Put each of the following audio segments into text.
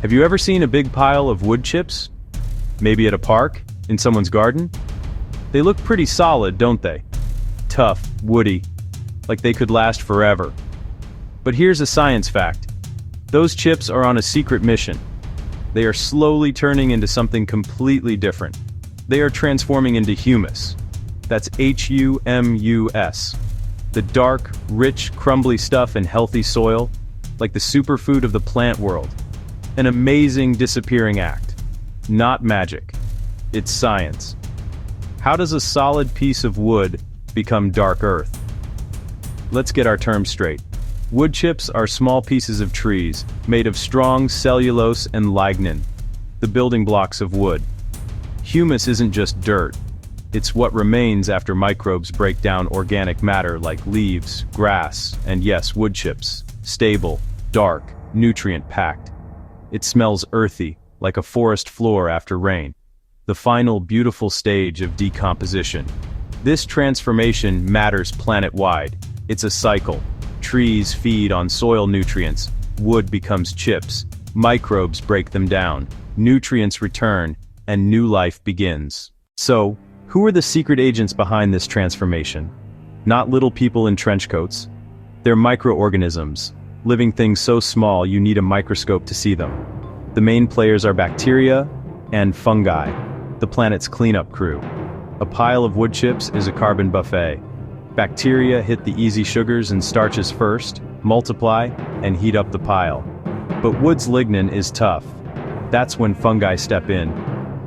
Have you ever seen a big pile of wood chips? Maybe at a park? In someone's garden? They look pretty solid, don't they? Tough, woody, like they could last forever. But here's a science fact. Those chips are on a secret mission. They are slowly turning into something completely different. They are transforming into humus. That's Humus. The dark, rich, crumbly stuff in healthy soil, like the superfood of the plant world. An amazing disappearing act. Not magic. It's science. How does a solid piece of wood become dark earth? Let's get our terms straight. Wood chips are small pieces of trees, made of strong cellulose and lignin, the building blocks of wood. Humus isn't just dirt. It's what remains after microbes break down organic matter like leaves, grass, and yes, wood chips. Stable, dark, nutrient-packed. It smells earthy, like a forest floor after rain. The final beautiful stage of decomposition. This transformation matters planet-wide. It's a cycle. Trees feed on soil nutrients, wood becomes chips, microbes break them down, nutrients return, and new life begins. So, who are the secret agents behind this transformation? Not little people in trench coats. They're microorganisms, living things so small you need a microscope to see them. The main players are bacteria and fungi, the planet's cleanup crew. A pile of wood chips is a carbon buffet. Bacteria hit the easy sugars and starches first, multiply, and heat up the pile. But wood's lignin is tough. That's when fungi step in.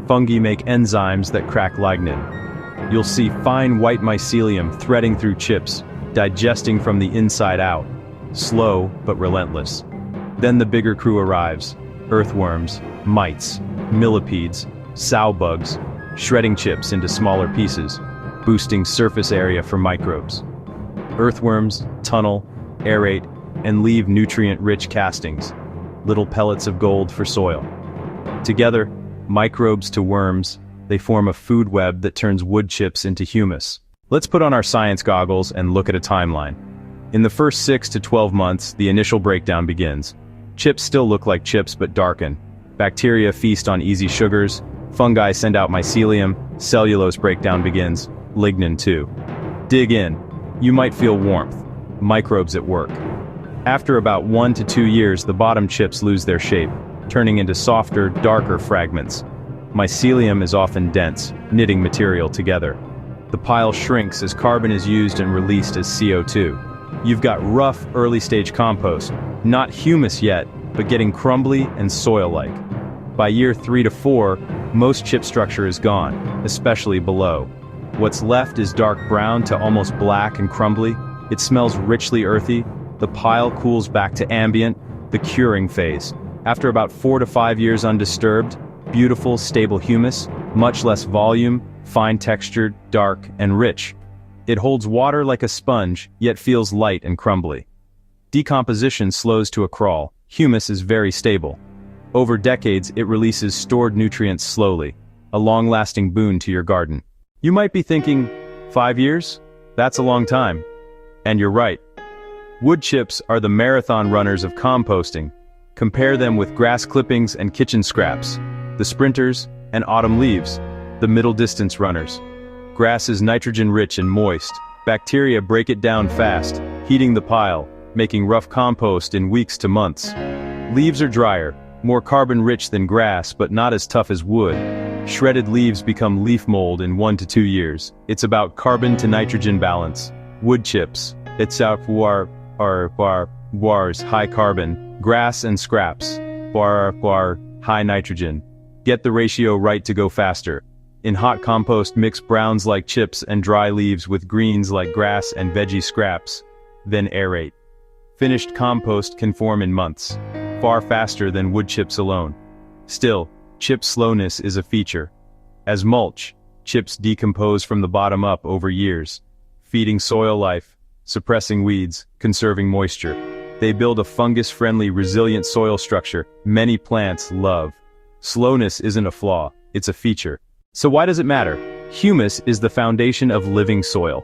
Fungi make enzymes that crack lignin. You'll see fine white mycelium threading through chips, digesting from the inside out. Slow, but relentless. Then the bigger crew arrives. Earthworms, mites, millipedes, sow bugs, shredding chips into smaller pieces, boosting surface area for microbes. Earthworms tunnel, aerate, and leave nutrient-rich castings, little pellets of gold for soil. Together, microbes to worms, they form a food web that turns wood chips into humus. Let's put on our science goggles and look at a timeline. In the first 6 to 12 months, the initial breakdown begins. Chips still look like chips but darken. Bacteria feast on easy sugars, fungi send out mycelium, cellulose breakdown begins, lignin too. Dig in. You might feel warmth. Microbes at work. After about 1 to 2 years, the bottom chips lose their shape, turning into softer, darker fragments. Mycelium is often dense, knitting material together. The pile shrinks as carbon is used and released as CO2. You've got rough, early-stage compost, not humus yet, but getting crumbly and soil-like. By year 3 to 4, most chip structure is gone, especially below. What's left is dark brown to almost black and crumbly. It smells richly earthy. The pile cools back to ambient, the curing phase. After about 4 to 5 years undisturbed, beautiful, stable humus, much less volume, fine-textured, dark, and rich. It holds water like a sponge, yet feels light and crumbly. Decomposition slows to a crawl. Humus is very stable. Over decades, it releases stored nutrients slowly, a long-lasting boon to your garden. You might be thinking, 5 years? That's a long time. And you're right. Wood chips are the marathon runners of composting. Compare them with grass clippings and kitchen scraps, the sprinters and autumn leaves, the middle distance runners. Grass is nitrogen-rich and moist. Bacteria break it down fast, heating the pile, making rough compost in weeks to months. Leaves are drier, more carbon-rich than grass but not as tough as wood. Shredded leaves become leaf mold in 1 to 2 years. It's about carbon to nitrogen balance. Wood chips, it's out for wars, high carbon. Grass and scraps, high nitrogen. Get the ratio right to go faster. In hot compost, mix browns like chips and dry leaves with greens like grass and veggie scraps. Then aerate. Finished compost can form in months, far faster than wood chips alone. Still, chip slowness is a feature. As mulch, chips decompose from the bottom up over years, feeding soil life, suppressing weeds, conserving moisture. They build a fungus-friendly, resilient soil structure many plants love. Slowness isn't a flaw, it's a feature. So why does it matter? Humus is the foundation of living soil.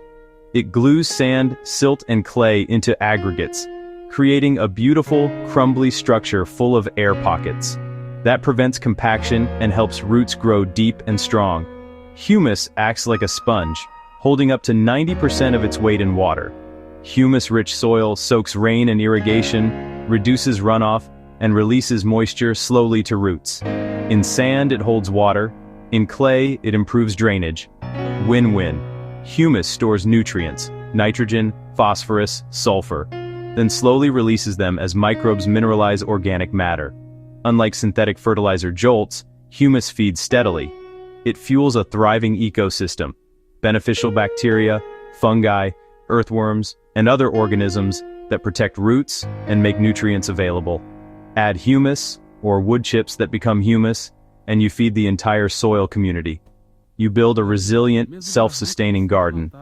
It glues sand, silt, and clay into aggregates, creating a beautiful, crumbly structure full of air pockets. That prevents compaction and helps roots grow deep and strong. Humus acts like a sponge, holding up to 90% of its weight in water. Humus-rich soil soaks rain and irrigation, reduces runoff, and releases moisture slowly to roots. In sand, it holds water. In clay, it improves drainage. Win-win. Humus stores nutrients, nitrogen, phosphorus, sulfur, then slowly releases them as microbes mineralize organic matter. Unlike synthetic fertilizer jolts, humus feeds steadily. It fuels a thriving ecosystem. Beneficial bacteria, fungi, earthworms, and other organisms that protect roots and make nutrients available. Add humus, or wood chips that become humus, and you feed the entire soil community. You build a resilient, self-sustaining garden.